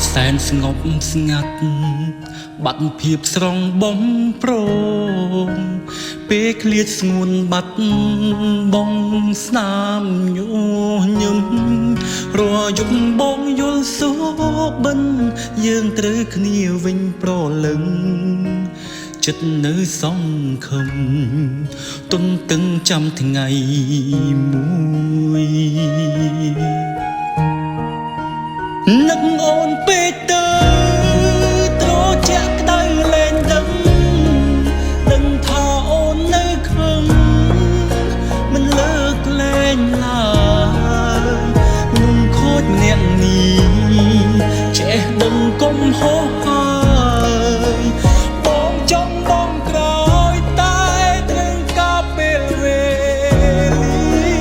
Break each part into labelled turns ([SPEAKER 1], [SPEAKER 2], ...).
[SPEAKER 1] សែនស្ងប់ស្ងាត់បាត់ភាពស្រងបំប្រងពេលឃ្លាតស្ងួនបាត់បងស្នាមញញឹមរយប់បងយល់សួបិនយើងត្រូវគ្នាវិញប្រលឹងចិត្តនៅសង្ឃឹមទុនតឹងចាំថ្ងៃមួយនឹកអូនពេកទៅត្រជាក់ក្តៅលែងដឹងថាអូននៅខឹងមិនលើកលែងឡើយនឹងខូចម្នាក់នេះចេះដឹងកុំហោះហើយបងចង់បងក្រោយតែត្រូវការពេលវេលា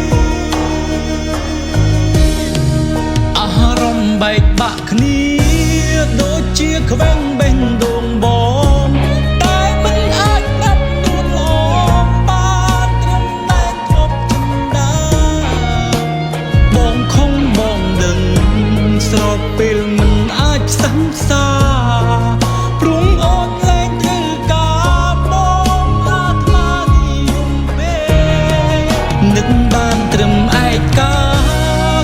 [SPEAKER 1] អារម្មណ៍បែកបាក់គ្នាដូចជាខ្វែងបេះដូងបងតែមិនអាចប្រាប់នួនល្អបានត្រឹមតែធប់ចិន្តាបងខំបងដឹងស្របពេលមិនអាចសន្សាព្រមអូនលែងត្រូវការបងអាត្មានិយមពេកនឹកបានត្រឹមឯកា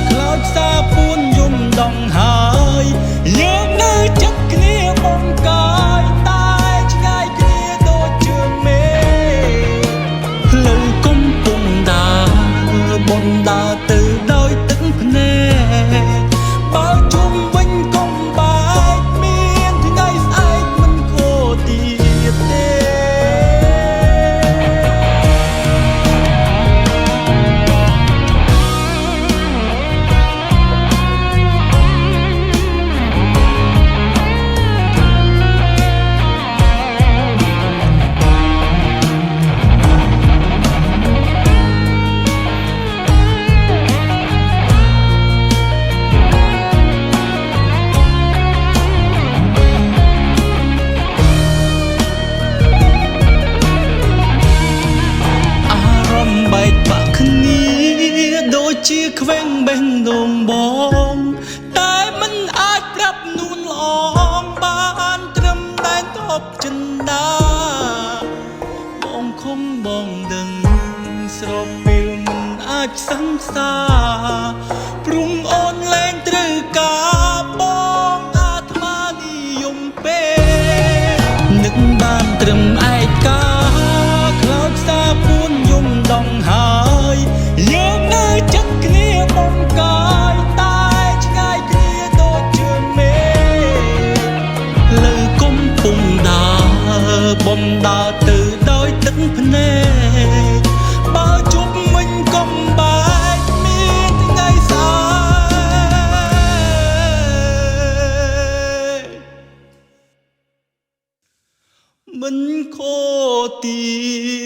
[SPEAKER 1] ខ្លោចសាពួនយំដងហើយយើងនៅចិត្តគ្នាបងកាយតែឆ្ងាយគ្នាដូចជើងមេផ្លូវកំពុងដើរបនដើរទៅដោយទឹកភ្នែកបើជុំវិញកុំបែកមានថ្ងៃស្អែកមិនខូចទៀតទេជាខ្វែងបេះដូងបងតែមិនអាចប្រាប់នួនល្អបានត្រឹមតែតបចិន្តាបងខំបងដឹងស្របពេលមិនអាចសន្សាព្រមអូនលែងត្រូវការបងអាត្មានិយមពេកនឹកបានត្រឹមឯកាខ្លោចសាពួនយំដងហើយយើងនៅចិត្តគ្នាបងកាយតែឆ្ងាយគ្នាដូចជើងមេលើកំពុងដើរបំដើរទៅដោយទឹកភ្នែកបើជប់មិញកុំបែកមានថ្ងៃស្អែកមិនខូចទៀត